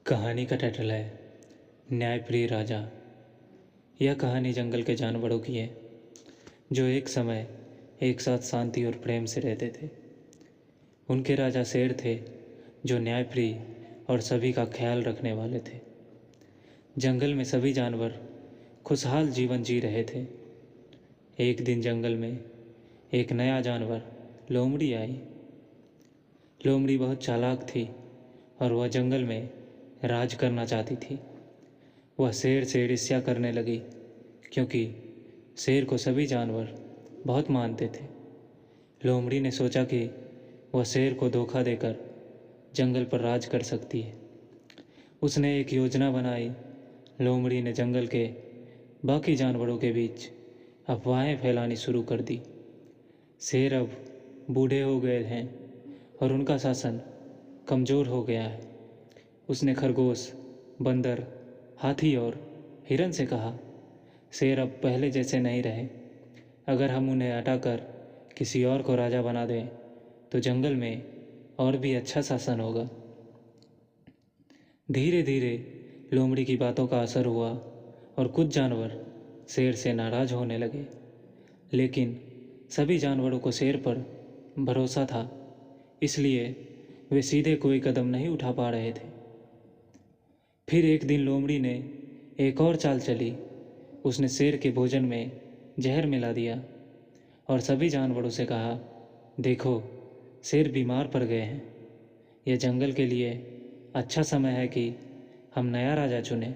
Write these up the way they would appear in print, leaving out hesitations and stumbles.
कहानी का टाइटल है न्यायप्रिय राजा। यह कहानी जंगल के जानवरों की है जो एक समय एक साथ शांति और प्रेम से रहते थे। उनके राजा शेर थे जो न्यायप्रिय और सभी का ख्याल रखने वाले थे। जंगल में सभी जानवर खुशहाल जीवन जी रहे थे। एक दिन जंगल में एक नया जानवर लोमड़ी आई। लोमड़ी बहुत चालाक थी और वह जंगल में राज करना चाहती थी। वह शेर से ईर्ष्या करने लगी क्योंकि शेर को सभी जानवर बहुत मानते थे। लोमड़ी ने सोचा कि वह शेर को धोखा देकर जंगल पर राज कर सकती है। उसने एक योजना बनाई। लोमड़ी ने जंगल के बाकी जानवरों के बीच अफवाहें फैलानी शुरू कर दी। शेर अब बूढ़े हो गए हैं और उनका शासन कमज़ोर हो गया है। उसने खरगोश, बंदर, हाथी और हिरन से कहा, शेर अब पहले जैसे नहीं रहे। अगर हम उन्हें हटाकर किसी और को राजा बना दें तो जंगल में और भी अच्छा शासन होगा। धीरे धीरे लोमड़ी की बातों का असर हुआ और कुछ जानवर शेर से नाराज होने लगे। लेकिन सभी जानवरों को शेर पर भरोसा था, इसलिए वे सीधे कोई कदम नहीं उठा पा रहे थे। फिर एक दिन लोमड़ी ने एक और चाल चली। उसने शेर के भोजन में जहर मिला दिया और सभी जानवरों से कहा, देखो, शेर बीमार पड़ गए हैं। यह जंगल के लिए अच्छा समय है कि हम नया राजा चुनें।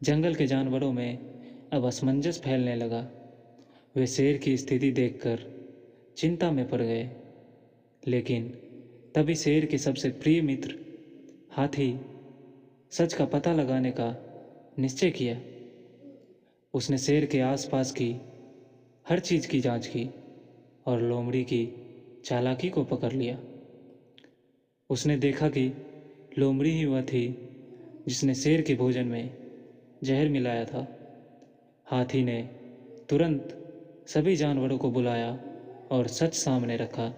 जंगल के जानवरों में अब असमंजस फैलने लगा। वे शेर की स्थिति देखकर चिंता में पड़ गए। लेकिन तभी शेर के सबसे प्रिय मित्र हाथी सच का पता लगाने का निश्चय किया। उसने शेर के आसपास की हर चीज़ की जांच की और लोमड़ी की चालाकी को पकड़ लिया। उसने देखा कि लोमड़ी ही वह थी जिसने शेर के भोजन में जहर मिलाया था। हाथी ने तुरंत सभी जानवरों को बुलाया और सच सामने रखा।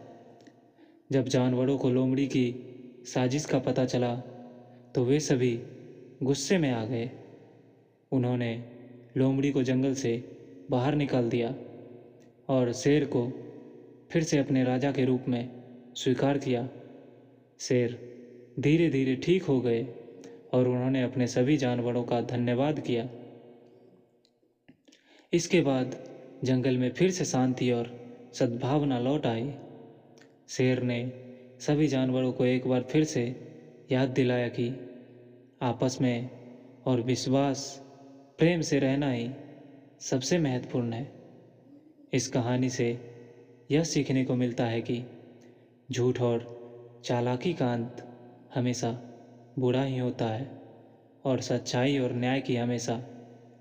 जब जानवरों को लोमड़ी की साजिश का पता चला तो वे सभी गुस्से में आ गए। उन्होंने लोमड़ी को जंगल से बाहर निकाल दिया और शेर को फिर से अपने राजा के रूप में स्वीकार किया। शेर धीरे धीरे ठीक हो गए और उन्होंने अपने सभी जानवरों का धन्यवाद किया। इसके बाद जंगल में फिर से शांति और सद्भावना लौट आई। शेर ने सभी जानवरों को एक बार फिर से याद दिलाया कि आपस में और विश्वास, प्रेम से रहना ही सबसे महत्वपूर्ण है। इस कहानी से यह सीखने को मिलता है कि झूठ और चालाकी का अंत हमेशा बुरा ही होता है और सच्चाई और न्याय की हमेशा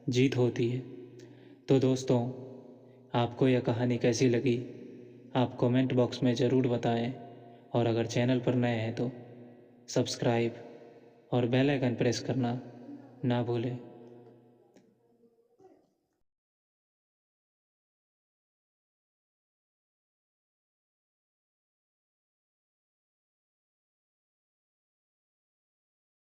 जीत होती है। तो दोस्तों, आपको यह कहानी कैसी लगी आप कमेंट बॉक्स में ज़रूर बताएं और अगर चैनल पर नए हैं तो सब्सक्राइब और बेल आइकन प्रेस करना ना भूलें।